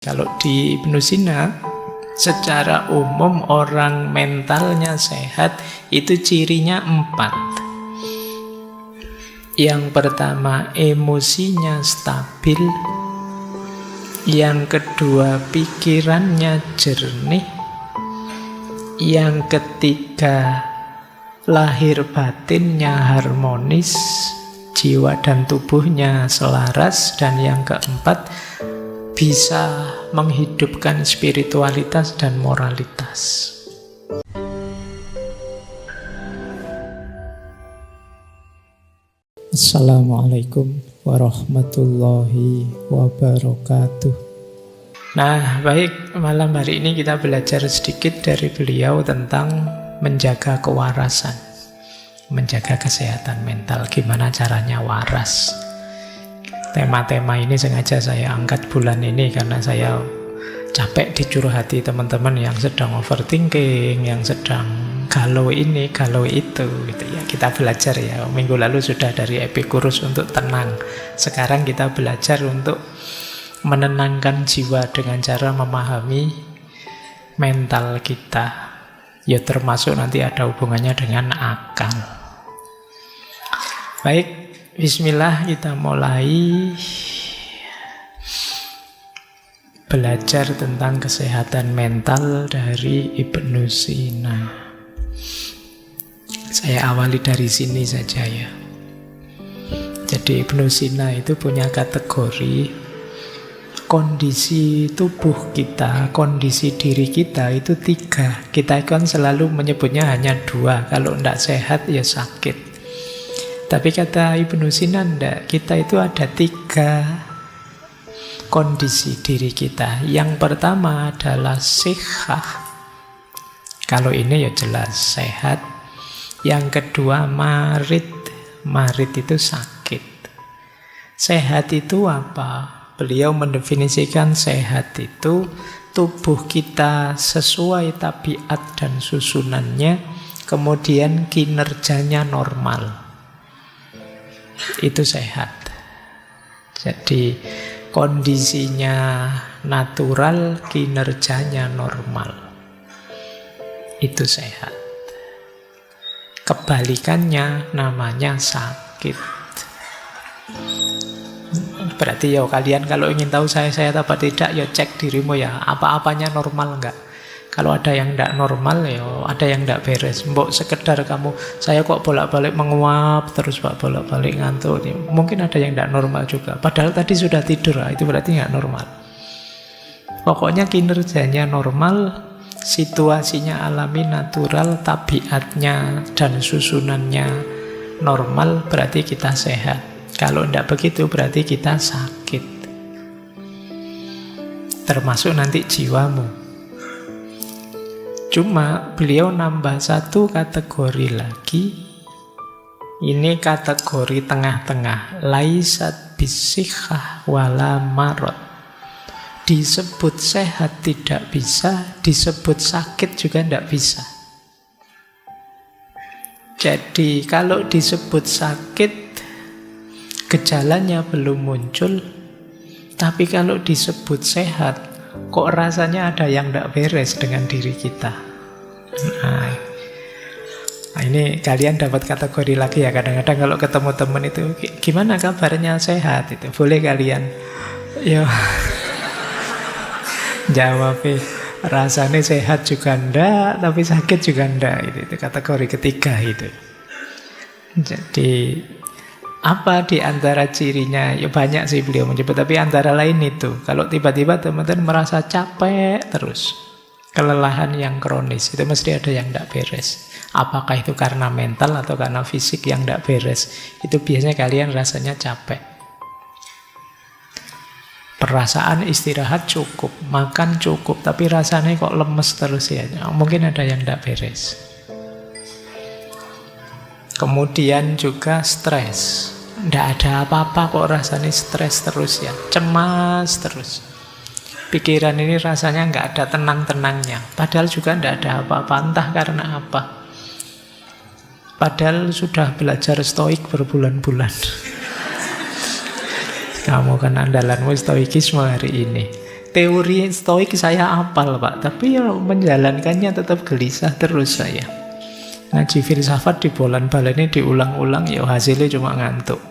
Kalau di Ibnu Sina, secara umum orang mentalnya sehat itu cirinya 4. Yang pertama, emosinya stabil. Yang kedua, pikirannya jernih. Yang ketiga, lahir batinnya harmonis, jiwa dan tubuhnya selaras. Dan yang keempat, bisa menghidupkan spiritualitas dan moralitas. Assalamualaikum warahmatullahi wabarakatuh. Nah, baik, malam hari ini kita belajar sedikit dari beliau tentang menjaga kewarasan, menjaga kesehatan mental. Gimana caranya waras? Tema-tema ini sengaja saya angkat bulan ini karena saya capek dicurhati teman-teman yang sedang overthinking, yang sedang galau ini, galau itu gitu ya. Kita belajar ya. Minggu lalu sudah dari Epicurus untuk tenang. Sekarang kita belajar untuk menenangkan jiwa dengan cara memahami mental kita. Ya termasuk nanti ada hubungannya dengan akal. Baik, bismillah, kita mulai belajar tentang kesehatan mental dari Ibnu Sina. Saya awali dari sini saja ya. Jadi Ibnu Sina itu punya kategori kondisi tubuh kita, kondisi diri kita itu 3. Kita kan selalu menyebutnya hanya 2. Kalau tidak sehat ya sakit. Tapi kata Ibnu Sina, enggak, kita itu ada 3 kondisi diri kita. Yang pertama adalah sihah. Kalau ini ya jelas sehat. Yang kedua marid. Marid itu sakit. Sehat itu apa? Beliau mendefinisikan sehat itu tubuh kita sesuai tabiat dan susunannya, kemudian kinerjanya normal. Itu sehat. Jadi kondisinya natural, kinerjanya normal. Itu sehat. Kebalikannya namanya sakit. Berarti ya kalian kalau ingin tahu saya sehat apa tidak, ya cek dirimu ya, apa-apanya normal enggak. Kalau ada yang tidak normal, ya ada yang tidak beres. Mbok sekedar kamu, saya kok bolak-balik menguap, terus bolak-balik ngantuk. Mungkin ada yang tidak normal juga. Padahal tadi sudah tidur, itu berarti nggak normal. Pokoknya kinerjanya normal, situasinya alami, natural, tabiatnya dan susunannya normal, berarti kita sehat. Kalau tidak begitu, berarti kita sakit. Termasuk nanti jiwamu. Cuma beliau nambah 1 kategori lagi. Ini kategori tengah-tengah. Laisat bisihah wala marot. Disebut sehat tidak bisa, disebut sakit juga tidak bisa. Jadi kalau disebut sakit, gejalanya belum muncul. Tapi kalau disebut sehat, kok rasanya ada yang tidak beres dengan diri kita. Nah, ini kalian dapat kategori lagi ya. Kadang-kadang kalau ketemu teman itu, gimana kabarnya, sehat? Itu boleh kalian ya jawab, rasanya sehat juga ndak, tapi sakit juga ndak. Itu kategori ketiga itu. Jadi apa di antara cirinya? Ya banyak sih beliau menyebut, tapi antara lain itu. Kalau tiba-tiba teman-teman merasa capek terus, kelelahan yang kronis, itu mesti ada yang tidak beres. Apakah itu karena mental atau karena fisik yang tidak beres? Itu biasanya kalian rasanya capek. Perasaan istirahat cukup, makan cukup, tapi rasanya kok lemes terus ya. Mungkin ada yang tidak beres. Kemudian juga stres. Tidak ada apa-apa kok rasanya stres terus ya. Cemas terus. Pikiran ini rasanya nggak ada tenang-tenangnya. Padahal juga tidak ada apa-apa. Entah karena apa. Padahal sudah belajar stoik berbulan-bulan. Kamu kan andalanmu stoikisme hari ini. teori stoik saya hafal Pak, tapi ya menjalankannya tetap gelisah terus saya. Ngaji filsafat di bolan-balani diulang-ulang, ya hasilnya cuma ngantuk.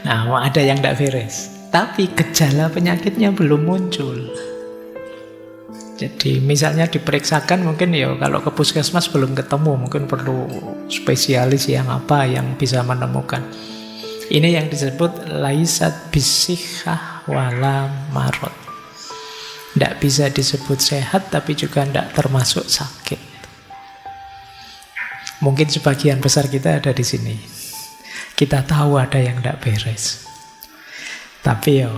Nah, ada yang tidak beres, tapi gejala penyakitnya belum muncul. Jadi misalnya diperiksakan mungkin ya kalau ke puskesmas belum ketemu, mungkin perlu spesialis yang apa yang bisa menemukan. Ini yang disebut laisat bisihah wala marot. Tidak bisa disebut sehat tapi juga tidak termasuk sakit. Mungkin sebagian besar kita ada di sini. Kita tahu ada yang tidak beres. Tapi ya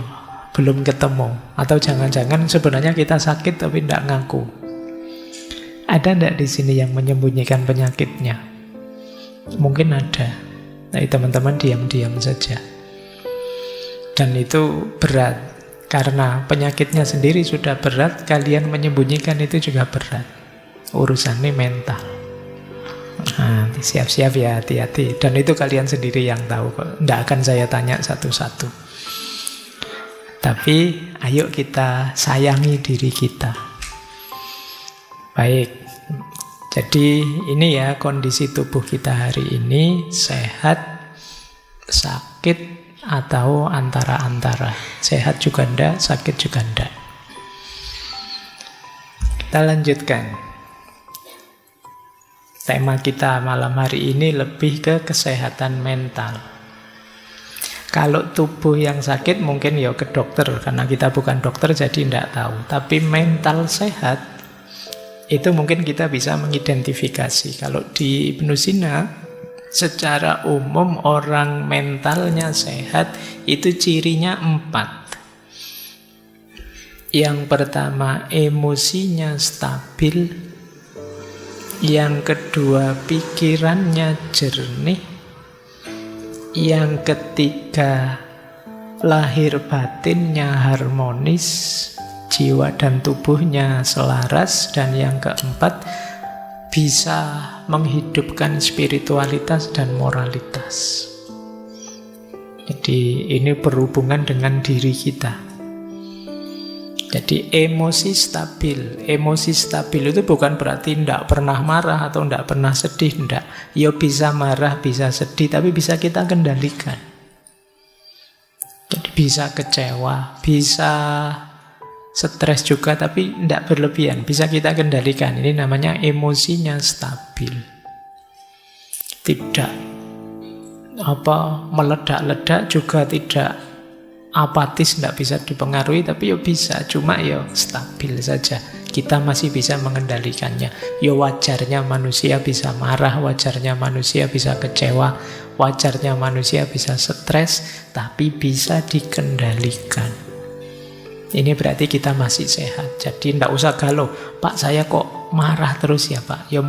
belum ketemu. Atau jangan-jangan sebenarnya kita sakit tapi tidak ngaku. Ada tidak di sini yang menyembunyikan penyakitnya? Mungkin ada. Tapi teman-teman diam-diam saja. Dan itu berat. Karena penyakitnya sendiri sudah berat, kalian menyembunyikan itu juga berat. Urusannya mental. Nah, siap-siap ya, hati-hati. Dan itu kalian sendiri yang tahu kok. Tidak akan saya tanya satu-satu. Tapi ayo kita sayangi diri kita. Baik. Jadi ini ya kondisi tubuh kita hari ini, sehat, sakit, atau antara-antara. Sehat juga enggak, sakit juga enggak. Kita lanjutkan. Tema kita malam hari ini lebih ke kesehatan mental. Kalau tubuh yang sakit mungkin ya ke dokter, karena kita bukan dokter jadi tidak tahu. Tapi mental sehat, itu mungkin kita bisa mengidentifikasi. Kalau di Ibnu Sina, secara umum orang mentalnya sehat itu cirinya 4. Yang pertama, emosinya stabil. Yang kedua, pikirannya jernih. Yang ketiga, lahir batinnya harmonis, jiwa dan tubuhnya selaras. Dan yang keempat, bisa menghidupkan spiritualitas dan moralitas. Jadi ini berhubungan dengan diri kita. Jadi emosi stabil. Emosi stabil itu bukan berarti tidak pernah marah atau tidak pernah sedih. Tidak. Ya bisa marah, bisa sedih, tapi bisa kita kendalikan. Jadi bisa kecewa, bisa stres juga, tapi tidak berlebihan. Bisa kita kendalikan. Ini namanya emosinya stabil. Tidak meledak-ledak, juga tidak apatis, tidak bisa dipengaruhi, tapi ya bisa. Cuma ya stabil saja. Kita masih bisa mengendalikannya. Ya wajarnya manusia bisa marah, wajarnya manusia bisa kecewa, wajarnya manusia bisa stres, tapi bisa dikendalikan. Ini berarti kita masih sehat. Jadi tidak usah galau, Pak saya kok marah terus ya Pak. Ya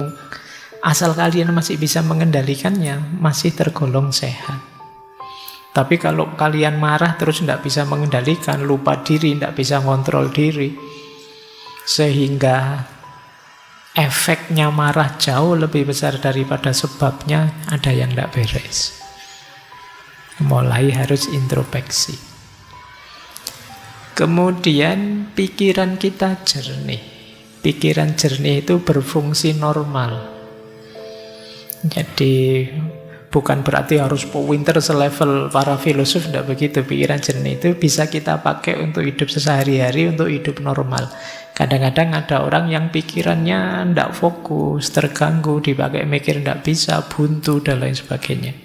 asal kalian masih bisa mengendalikannya, masih tergolong sehat. Tapi kalau kalian marah terus tidak bisa mengendalikan, lupa diri, tidak bisa ngontrol diri, sehingga efeknya marah jauh lebih besar daripada sebabnya, ada yang tidak beres. Mulai harus introspeksi. Kemudian pikiran kita jernih. Pikiran jernih itu berfungsi normal. Jadi bukan berarti harus pinter selevel para filosof, tidak begitu. Pikiran jernih itu bisa kita pakai untuk hidup sehari-hari, untuk hidup normal. Kadang-kadang ada orang yang pikirannya tidak fokus, terganggu, dipakai mikir tidak bisa, buntu, dan lain sebagainya.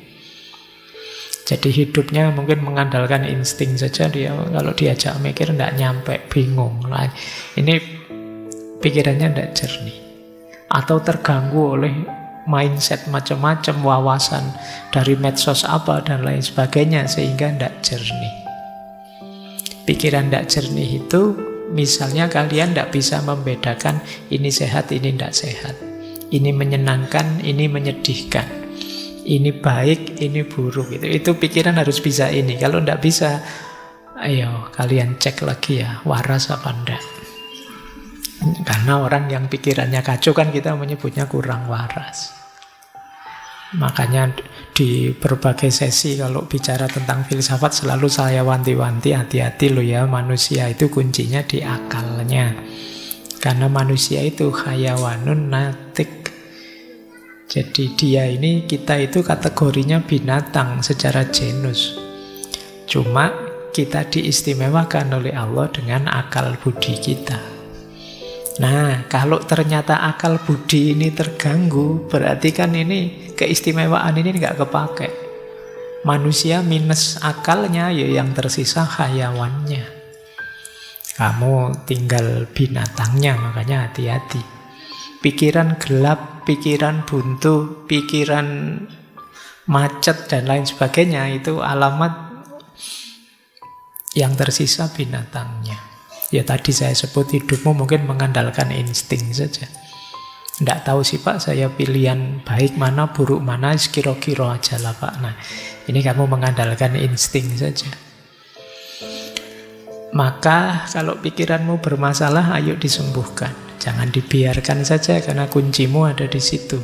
Jadi hidupnya mungkin mengandalkan insting saja, dia kalau diajak mikir tidak nyampe, bingung. Nah, ini pikirannya tidak jernih. Atau terganggu oleh mindset macam-macam, wawasan dari medsos apa dan lain sebagainya, sehingga tidak jernih. Pikiran tidak jernih itu misalnya kalian tidak bisa membedakan ini sehat, ini tidak sehat, ini menyenangkan, ini menyedihkan, ini baik, ini buruk. Itu pikiran harus bisa ini. Kalau tidak bisa, ayo kalian cek lagi ya, waras apa enggak. Karena orang yang pikirannya kacau kan kita menyebutnya kurang waras. Makanya di berbagai sesi kalau bicara tentang filsafat selalu saya wanti-wanti, hati-hati loh ya, manusia itu kuncinya di akalnya. Karena manusia itu hayawanun natik. Jadi dia ini, kita itu kategorinya binatang secara genus. Cuma kita diistimewakan oleh Allah dengan akal budi kita. Nah, kalau ternyata akal budi ini terganggu, berarti kan ini keistimewaan ini nggak kepake. Manusia minus akalnya, ya yang tersisa hayawannya. Kamu tinggal binatangnya, makanya hati-hati. Pikiran gelap, pikiran buntu, pikiran macet, dan lain sebagainya, itu alamat yang tersisa binatangnya. Ya tadi saya sebut hidupmu mungkin mengandalkan insting saja. Tidak tahu sih Pak, saya pilihan baik mana, buruk mana, kira-kira aja lah Pak. Nah, ini kamu mengandalkan insting saja. Maka kalau pikiranmu bermasalah, ayo disembuhkan. Jangan dibiarkan saja, karena kuncimu ada di situ.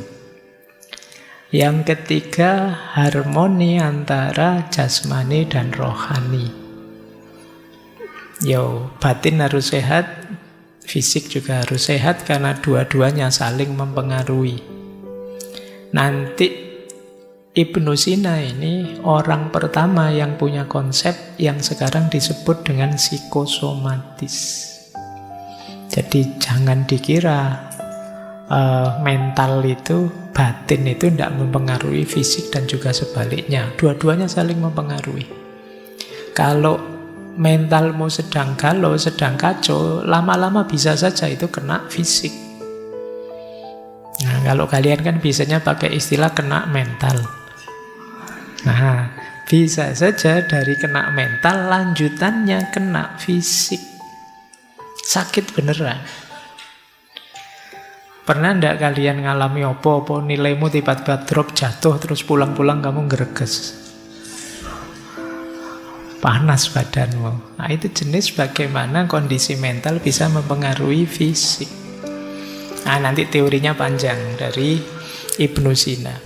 Yang ketiga, harmoni antara jasmani dan rohani. Batin harus sehat, fisik juga harus sehat, karena dua-duanya saling mempengaruhi. Nanti Ibnu Sina ini orang pertama yang punya konsep yang sekarang disebut dengan psikosomatis. Jadi jangan dikira mental itu, batin itu tidak mempengaruhi fisik dan juga sebaliknya. Dua-duanya saling mempengaruhi. Kalau mentalmu sedang galau, sedang kacau, lama-lama bisa saja itu kena fisik. Nah, kalau kalian kan biasanya pakai istilah kena mental. Nah, bisa saja dari kena mental, lanjutannya kena fisik. Sakit beneran. Pernah enggak kalian ngalami apa-apa, nilaimu tiba-tiba drop, jatuh, terus pulang-pulang kamu ngereges? Panas badanmu. Nah, itu jenis bagaimana kondisi mental bisa mempengaruhi fisik. Nah, nanti teorinya panjang dari Ibnu Sina.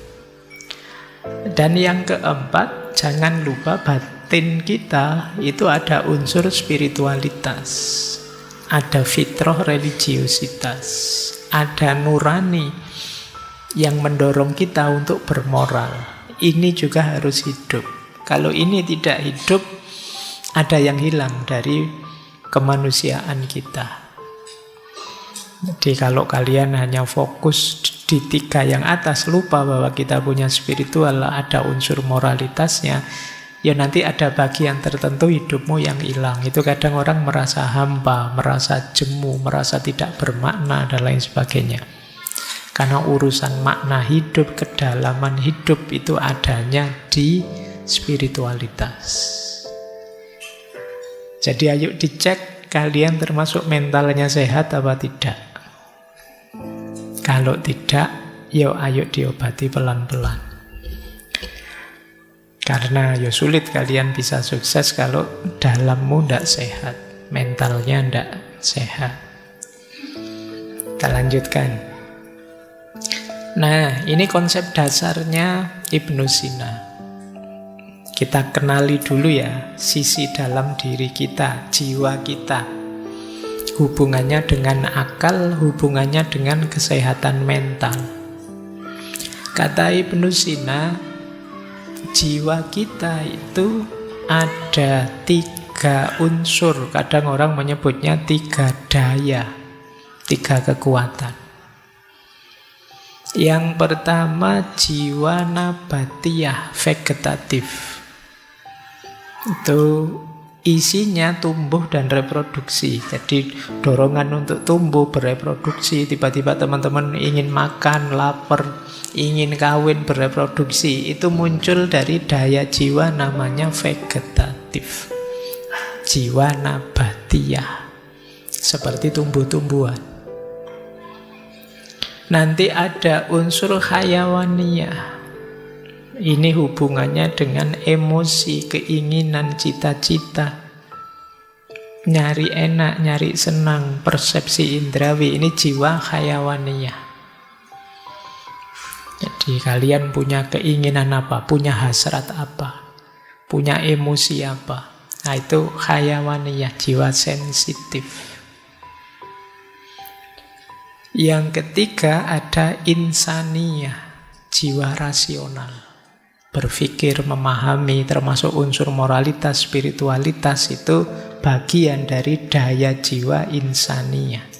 Dan yang keempat, jangan lupa batin kita itu ada unsur spiritualitas, ada fitrah religiositas, ada nurani yang mendorong kita untuk bermoral. Ini juga harus hidup. Kalau ini tidak hidup, ada yang hilang dari kemanusiaan kita. Jadi kalau kalian hanya fokus di tiga yang atas, lupa bahwa kita punya spiritual, ada unsur moralitasnya, ya nanti ada bagian tertentu hidupmu yang hilang. Itu kadang orang merasa hampa, merasa jemu, merasa tidak bermakna, dan lain sebagainya. Karena urusan makna hidup, kedalaman hidup itu adanya di spiritualitas. Jadi ayo dicek kalian termasuk mentalnya sehat apa tidak. Kalau tidak, ayo diobati pelan-pelan. Karena sulit kalian bisa sukses kalau dalammu tidak sehat, mentalnya tidak sehat. Kita lanjutkan. Nah, ini konsep dasarnya Ibnu Sina. Kita kenali dulu ya sisi dalam diri kita, jiwa kita. Hubungannya dengan akal, hubungannya dengan kesehatan mental. Kata Ibnu Sina, jiwa kita itu ada 3 unsur. Kadang orang menyebutnya 3 daya, 3 kekuatan. Yang pertama, jiwa nabatiyah, vegetatif. Itu isinya tumbuh dan reproduksi. Jadi dorongan untuk tumbuh, bereproduksi. Tiba-tiba teman-teman ingin makan, lapar, ingin kawin, bereproduksi. Itu muncul dari daya jiwa namanya vegetatif, jiwa nabatiyah, seperti tumbuh-tumbuhan. Nanti ada unsur hayawaniyah. Ini hubungannya dengan emosi, keinginan, cita-cita, nyari enak, nyari senang, persepsi indrawi. Ini jiwa hayawaniyah. Jadi kalian punya keinginan apa, punya hasrat apa, punya emosi apa. Nah itu hayawaniyah, jiwa sensitif. Yang ketiga ada insaniyah, jiwa rasional. Berpikir, memahami, termasuk unsur moralitas, spiritualitas, itu bagian dari daya jiwa insaniyah.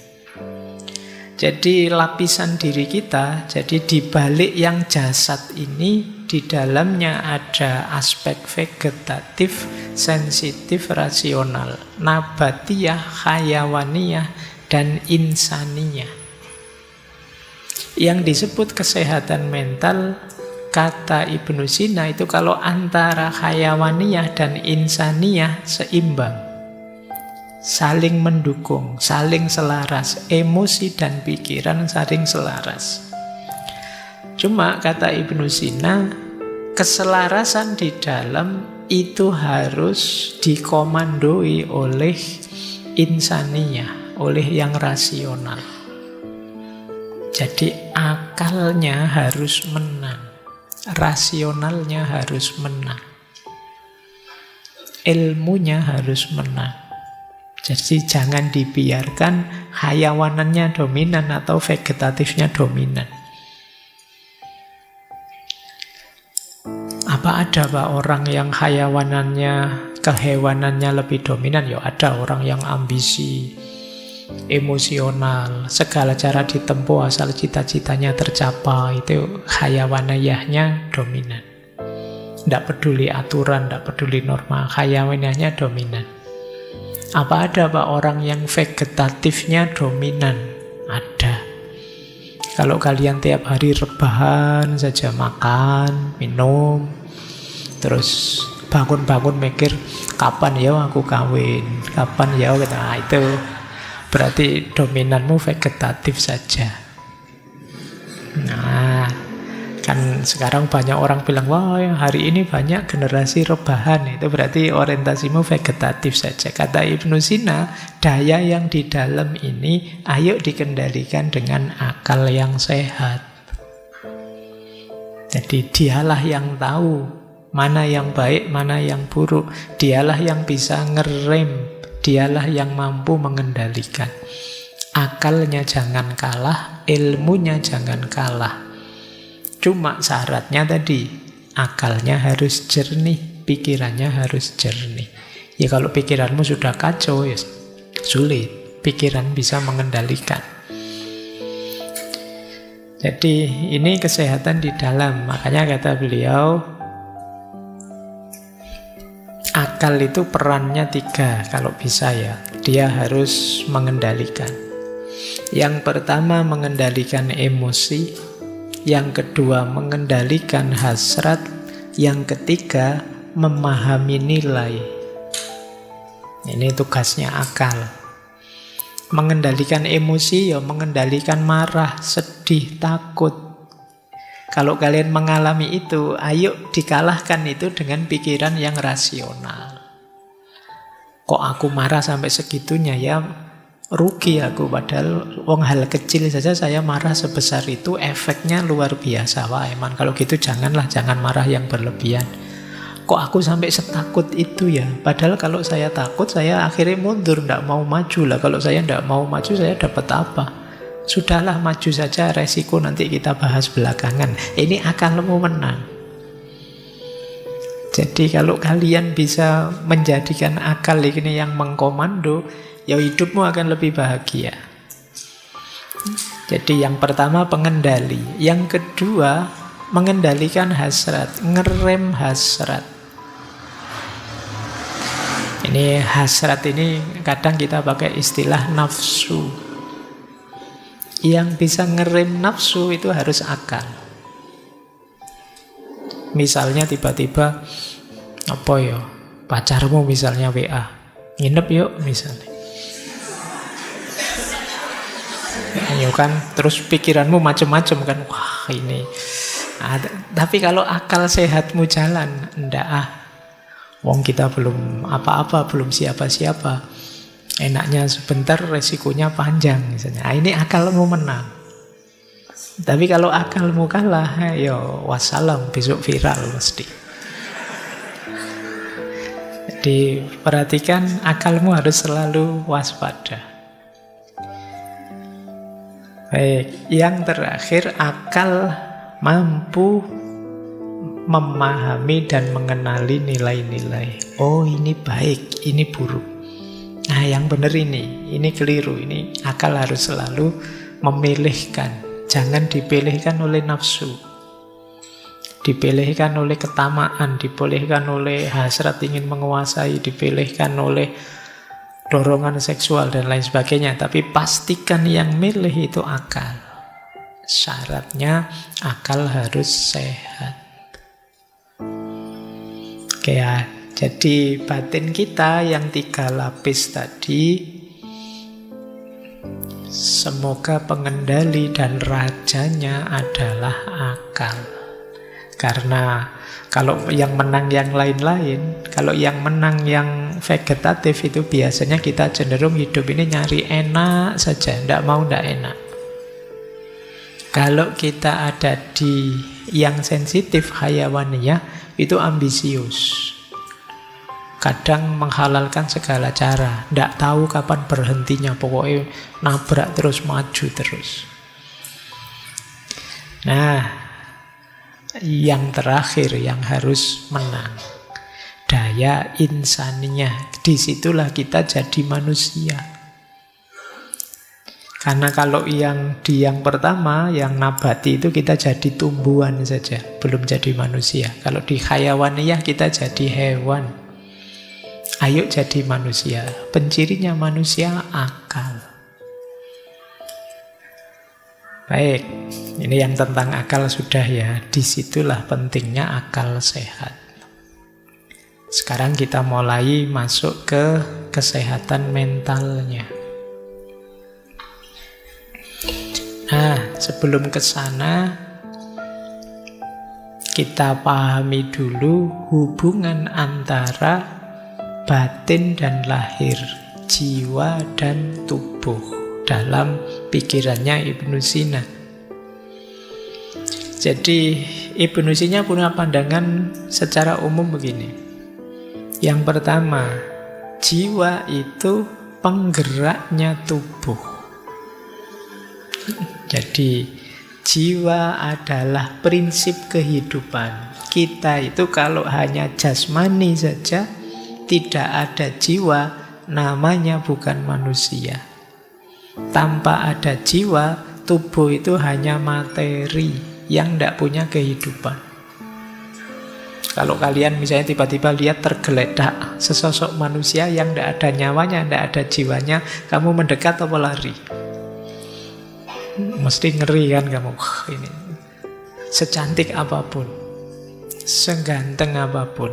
Jadi lapisan diri kita, jadi di balik yang jasad ini, di dalamnya ada aspek vegetatif, sensitif, rasional, nabatiyah, hayawaniyah, dan insaniyah. Yang disebut kesehatan mental, kata Ibnu Sina itu kalau antara hayawaniyah dan insaniyah seimbang. Saling mendukung, saling selaras, emosi dan pikiran saling selaras. Cuma kata Ibnu Sina, keselarasan di dalam itu harus dikomandoi oleh insaniyah, oleh yang rasional. Jadi akalnya harus menang, rasionalnya harus menang, ilmunya harus menang. Jadi jangan dibiarkan hayawanannya dominan atau vegetatifnya dominan. Apa ada Pak orang yang hayawanannya, kehewanannya lebih dominan? Ya ada orang yang ambisi, emosional, segala cara ditempuh asal cita-citanya tercapai, itu hayawaniyahnya dominan. Tidak peduli aturan, tidak peduli norma, hayawaniyahnya dominan. Apa ada Pak orang yang vegetatifnya dominan? Ada. Kalau kalian tiap hari rebahan saja, makan, minum, terus bangun-bangun mikir, kapan ya aku kawin, kapan ya, nah itu berarti dominanmu vegetatif saja. Nah, kan sekarang banyak orang bilang, wah hari ini banyak generasi rebahan. Itu berarti orientasimu vegetatif saja. Kata Ibnu Sina, daya yang di dalam ini ayo dikendalikan dengan akal yang sehat. Jadi dialah yang tahu mana yang baik, mana yang buruk. Dialah yang bisa ngerem, dialah yang mampu mengendalikan. Akalnya jangan kalah, ilmunya jangan kalah. Cuma syaratnya tadi, akalnya harus jernih, pikirannya harus jernih. Ya kalau pikiranmu sudah kacau, ya sulit. Pikiran bisa mengendalikan. Jadi ini kesehatan di dalam. Makanya kata beliau, akal itu perannya 3 kalau bisa ya. Dia harus mengendalikan. Yang pertama mengendalikan emosi, yang kedua mengendalikan hasrat, yang ketiga memahami nilai. Ini tugasnya akal. Mengendalikan emosi ya mengendalikan marah, sedih, takut. Kalau kalian mengalami itu, ayo dikalahkan itu dengan pikiran yang rasional. Kok aku marah sampai segitunya ya? Rugi aku, padahal hal kecil saja saya marah sebesar itu, efeknya luar biasa. Wah emang kalau gitu jangan marah yang berlebihan. Kok aku sampai setakut itu ya? Padahal kalau saya takut, saya akhirnya mundur, tidak mau maju lah. Kalau saya tidak mau maju, saya dapat apa? Sudahlah maju saja, resiko nanti kita bahas belakangan. Ini akalmu menang. Jadi kalau kalian bisa menjadikan akal ini yang mengkomando, ya hidupmu akan lebih bahagia. Jadi yang pertama pengendali, yang kedua mengendalikan hasrat, ngerem hasrat. Ini hasrat ini kadang kita pakai istilah nafsu. Yang bisa ngerem nafsu itu harus akal. Misalnya tiba-tiba apa ya, pacarmu misalnya WA, nginep yuk misalnya. Ayo kan, terus pikiranmu macam-macam kan, wah ini. Tapi kalau akal sehatmu jalan, ndak wong kita belum apa-apa, belum siapa-siapa. Enaknya sebentar, resikonya panjang misalnya. Ini akalmu menang. Tapi kalau akalmu kalah, ya wassalam, besok viral mesti. Jadi perhatikan, akalmu harus selalu waspada. Baik, yang terakhir, akal mampu memahami dan mengenali nilai-nilai. Oh, ini baik, ini buruk. Nah, yang benar ini keliru. Ini akal harus selalu memilihkan. Jangan dipilihkan oleh nafsu. Dipilihkan oleh ketamaan, dipilihkan oleh hasrat ingin menguasai, dipilihkan oleh dorongan seksual dan lain sebagainya. Tapi pastikan yang milih itu akal. Syaratnya akal harus sehat. Oke ya, jadi batin kita yang 3 lapis tadi, semoga pengendali dan rajanya adalah akal. Karena kalau yang menang yang lain-lain, kalau yang menang yang vegetatif itu biasanya kita cenderung hidup ini nyari enak saja, tidak mau tidak enak. Kalau kita ada di yang sensitif hayawaniyah, itu ambisius. Kadang menghalalkan segala cara, tidak tahu kapan berhentinya, pokoknya nabrak terus, maju terus. Nah, yang terakhir yang harus menang, daya insaniyah. Disitulah kita jadi manusia. Karena kalau yang pertama, yang nabati itu kita jadi tumbuhan saja, belum jadi manusia. Kalau di hayawaniyah kita jadi hewan. Ayo jadi manusia. Pencirinya manusia akal. Baik, ini yang tentang akal sudah ya. Disitulah pentingnya akal sehat. Sekarang kita mulai masuk ke kesehatan mentalnya. Nah, sebelum ke sana, kita pahami dulu hubungan antara batin dan lahir, jiwa dan tubuh dalam pikirannya Ibnu Sina. Jadi Ibnu Sina punya pandangan secara umum begini. Yang pertama, jiwa itu penggeraknya tubuh. Jadi jiwa adalah prinsip kehidupan. Kita itu kalau hanya jasmani saja, tidak ada jiwa, namanya bukan manusia. Tanpa ada jiwa, tubuh itu hanya materi yang tidak punya kehidupan. Kalau kalian misalnya tiba-tiba lihat tergeletak sesosok manusia yang tidak ada nyawanya, tidak ada jiwanya, kamu mendekat atau lari? Mesti ngeri kan kamu. Ini secantik apapun, seganteng apapun,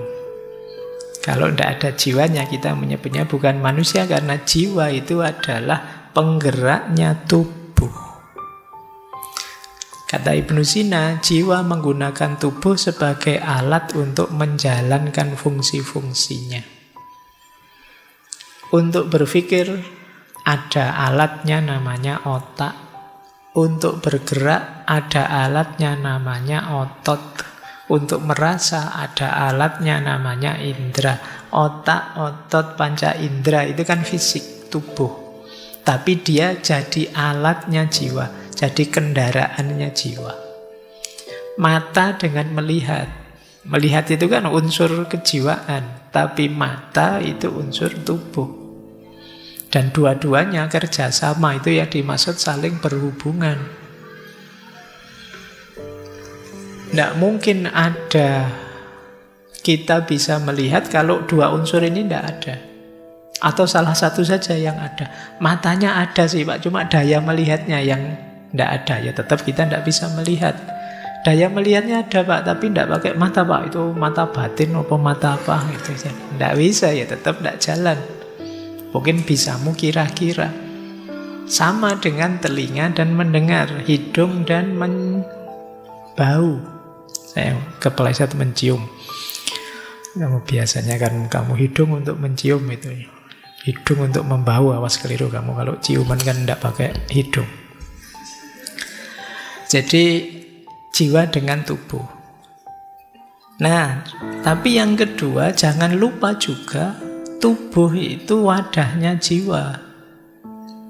kalau tidak ada jiwanya, kita menyebutnya bukan manusia, karena jiwa itu adalah penggeraknya tubuh. Kata Ibnu Sina, jiwa menggunakan tubuh sebagai alat untuk menjalankan fungsi-fungsinya. Untuk berpikir, ada alatnya namanya otak. Untuk bergerak, ada alatnya namanya otot. Untuk merasa ada alatnya namanya indera. Otak, otot, panca indera itu kan fisik, tubuh. Tapi dia jadi alatnya jiwa, jadi kendaraannya jiwa. Mata dengan melihat. Melihat itu kan unsur kejiwaan, tapi mata itu unsur tubuh. Dan dua-duanya kerjasama, itu yang dimaksud saling berhubungan. Tidak mungkin ada kita bisa melihat kalau dua unsur ini tidak ada. Atau salah satu saja yang ada. Matanya ada sih Pak, cuma daya melihatnya yang tidak ada. Ya tetap kita tidak bisa melihat. Daya melihatnya ada Pak, tapi tidak pakai mata Pak. Itu mata batin atau mata apa gitu. Tidak bisa, ya tetap tidak jalan. Mungkin bisamu kira-kira. Sama dengan telinga dan mendengar, hidung dan bau. Saya kepleset mencium. Kamu biasanya kan kamu hidung untuk mencium itu. Hidung untuk membau, awas keliru kamu. Kalau ciuman kan tidak pakai hidung. Jadi jiwa dengan tubuh. Nah, tapi yang kedua jangan lupa juga tubuh itu wadahnya jiwa.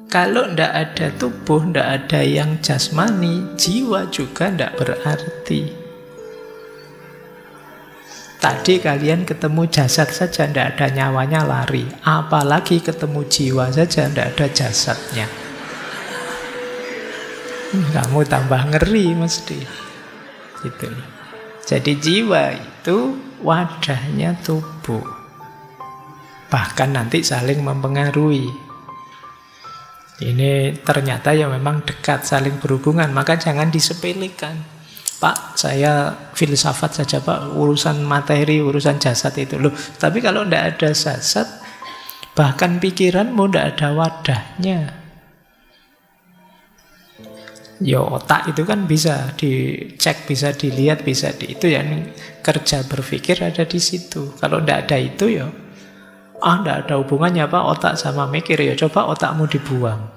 Kalau ndak ada tubuh, ndak ada yang jasmani, jiwa juga ndak berarti. Tadi kalian ketemu jasad saja ndak ada nyawanya lari. Apalagi ketemu jiwa saja ndak ada jasadnya. Kamu tambah ngeri mesti. Gitu. Jadi jiwa itu wadahnya tubuh. Bahkan nanti saling mempengaruhi. Ini ternyata ya memang dekat, saling berhubungan. Maka jangan disepelekan. Pak, saya filsafat saja Pak, urusan materi, urusan jasad itu. Loh, tapi kalau tidak ada jasad, bahkan pikiranmu tidak ada wadahnya. Ya otak itu kan bisa dicek, bisa dilihat, bisa itu ya kerja berpikir ada di situ. Kalau tidak ada itu ya tidak ada hubungannya Pak otak sama mikir. Ya coba otakmu dibuang.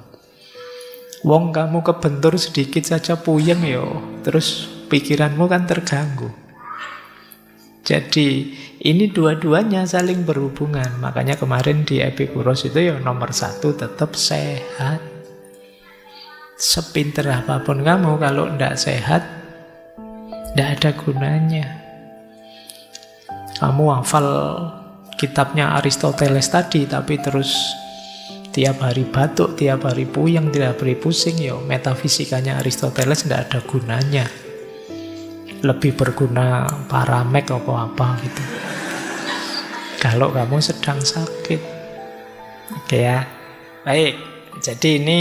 Wong kamu kebentur sedikit saja puyeng ya, terus pikiranmu kan terganggu. Jadi ini dua-duanya saling berhubungan. Makanya kemarin di Epikuros itu ya nomor 1 tetap sehat. Sepinter apapun kamu kalau tidak sehat, tidak ada gunanya. Kamu hafal kitabnya Aristoteles tadi, tapi terus tiap hari batuk, tiap hari puyeng, tiap hari pusing, ya metafisikanya Aristoteles tidak ada gunanya. Lebih berguna paramek atau apa gitu. Kalau kamu sedang sakit. Oke ya. Baik, jadi ini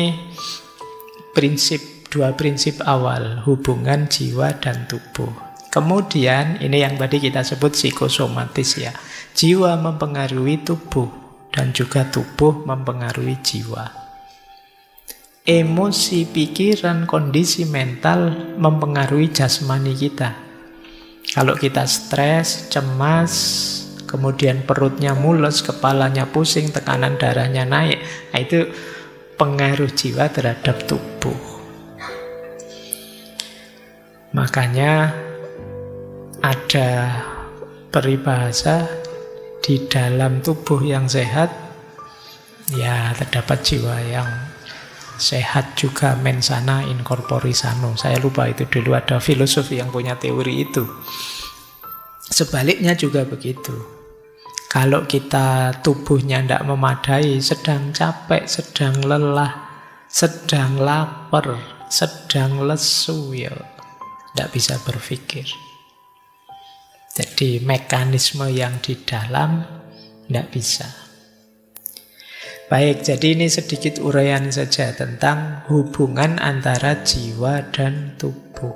dua prinsip awal, hubungan jiwa dan tubuh. Kemudian ini yang tadi kita sebut psikosomatis ya. Jiwa mempengaruhi tubuh dan juga tubuh mempengaruhi jiwa. Emosi, pikiran, kondisi mental mempengaruhi jasmani kita. Kalau kita stres, cemas, kemudian perutnya mules, kepalanya pusing, tekanan darahnya naik, nah itu pengaruh jiwa terhadap tubuh. Makanya ada peribahasa di dalam tubuh yang sehat ya terdapat jiwa yang sehat juga, mens sana in corpore sano. Saya lupa itu dulu ada filosofi yang punya teori itu. Sebaliknya juga begitu. Kalau kita tubuhnya tidak memadai, sedang capek, sedang lelah, sedang lapar, sedang lesu, ya tidak bisa berpikir. Jadi mekanisme yang di dalam tidak bisa. Baik, jadi ini sedikit uraian saja tentang hubungan antara jiwa dan tubuh.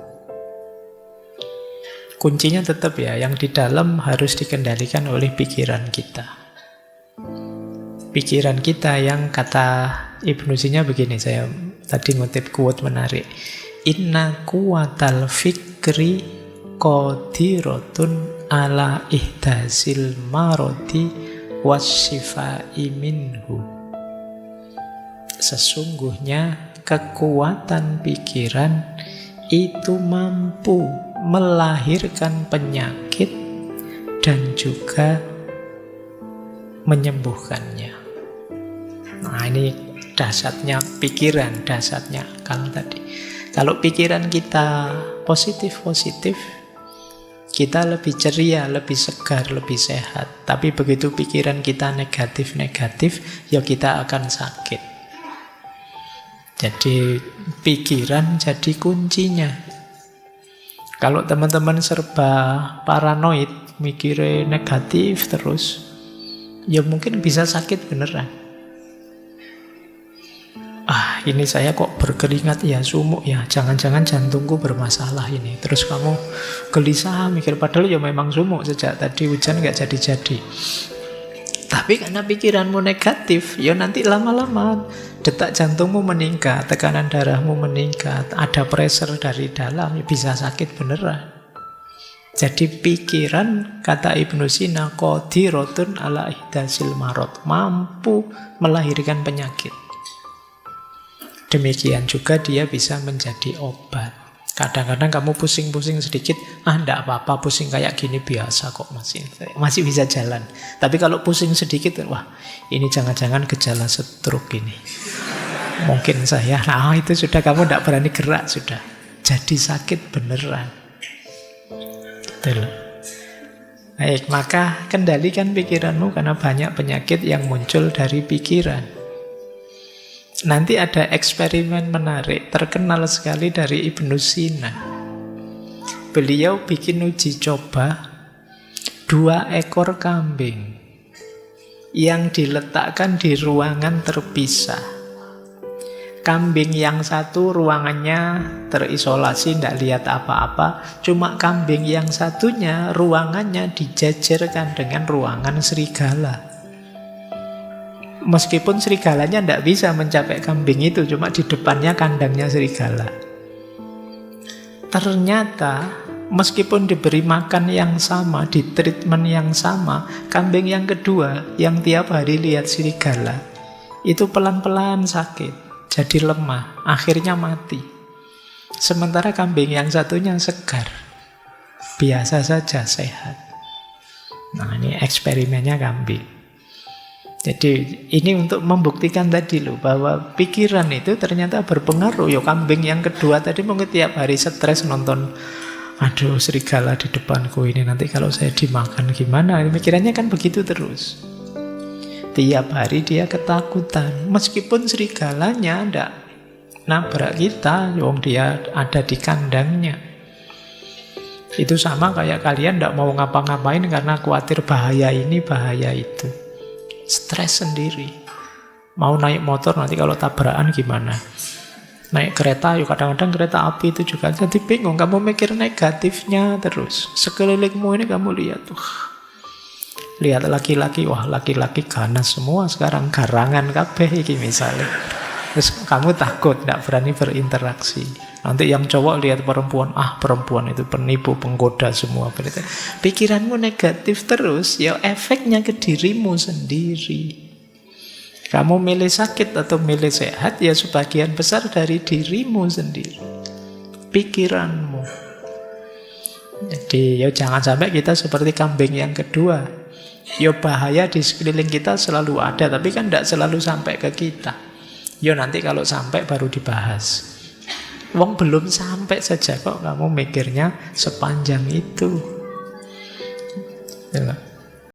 Kuncinya tetap ya, yang di dalam harus dikendalikan oleh pikiran kita. Pikiran kita yang kata Ibnu Sina begini, saya tadi ngutip quote menarik. Inna kuwatal fikri qadirotun ala ihdasil marodi wasyifai minhu. Sesungguhnya kekuatan pikiran itu mampu melahirkan penyakit dan juga menyembuhkannya. Nah ini dasarnya pikiran, dasarnya akal tadi. Kalau pikiran kita positif-positif, kita lebih ceria, lebih segar, lebih sehat. Tapi begitu pikiran kita negatif-negatif, ya kita akan sakit. Jadi pikiran jadi kuncinya. Kalau teman-teman serba paranoid, mikirnya negatif terus, ya mungkin bisa sakit beneran. Ini saya kok berkeringat ya, sumuk ya, jangan-jangan jantungku bermasalah ini. Terus kamu gelisah mikir, padahal ya memang sumuk sejak tadi hujan gak jadi-jadi. Tapi karena pikiranmu negatif, ya nanti lama-lama detak jantungmu meningkat, tekanan darahmu meningkat, ada pressure dari dalam, ya bisa sakit beneran. Jadi pikiran, kata Ibnu Sina, qadirotun ala ihdasil marad, mampu melahirkan penyakit. Demikian juga dia bisa menjadi obat. Kadang-kadang kamu pusing-pusing sedikit, enggak apa-apa, pusing kayak gini biasa kok, masih bisa jalan. Tapi kalau pusing sedikit, wah ini jangan-jangan gejala stroke ini. Mungkin saya, itu sudah kamu enggak berani gerak sudah. Jadi sakit beneran. Betul. Baik, maka kendalikan pikiranmu karena banyak penyakit yang muncul dari pikiran. Nanti ada eksperimen menarik, terkenal sekali dari Ibnu Sina. Beliau bikin uji coba 2 ekor kambing yang diletakkan di ruangan terpisah. Kambing yang satu ruangannya terisolasi, tidak lihat apa-apa. Cuma kambing yang satunya ruangannya dijajarkan dengan ruangan serigala. Meskipun serigalanya tidak bisa mencapai kambing itu, cuma di depannya kandangnya serigala. Ternyata meskipun diberi makan yang sama, di treatment yang sama, kambing yang kedua yang tiap hari lihat serigala itu pelan-pelan sakit, jadi lemah, akhirnya mati. Sementara kambing yang satunya segar, biasa saja, sehat. Nah, ini eksperimennya kambing. Jadi ini untuk membuktikan tadi loh, bahwa pikiran itu ternyata berpengaruh. Ya kambing yang kedua tadi mungkin tiap hari stres nonton, aduh serigala di depanku ini, nanti kalau saya dimakan gimana. Pikirannya kan begitu terus. Tiap hari dia ketakutan. Meskipun serigalanya ndak nabrak kita, wong dia ada di kandangnya. Itu sama kayak kalian ndak mau ngapa-ngapain karena khawatir bahaya ini, bahaya itu. Stres sendiri. Mau naik motor nanti kalau tabrakan gimana? Naik kereta, yuk kadang-kadang kereta api itu juga jadi bingung. Kamu mikir negatifnya terus. Sekelilingmu ini kamu lihat tuh. Lihat laki-laki, wah laki-laki ganas semua sekarang, garangan kabeh iki misalnya. Terus kamu takut, tidak berani berinteraksi. Nanti yang cowok lihat perempuan, perempuan itu penipu, penggoda semua. Pikiranmu negatif terus, ya efeknya ke dirimu sendiri. Kamu milih sakit atau milih sehat, ya sebagian besar dari dirimu sendiri. Pikiranmu. Jadi ya jangan sampai kita seperti kambing yang kedua. Ya bahaya di sekeliling kita selalu ada, tapi kan tidak selalu sampai ke kita. Ya nanti kalau sampai baru dibahas. Wong belum sampai saja kok kamu mikirnya sepanjang itu. Ya.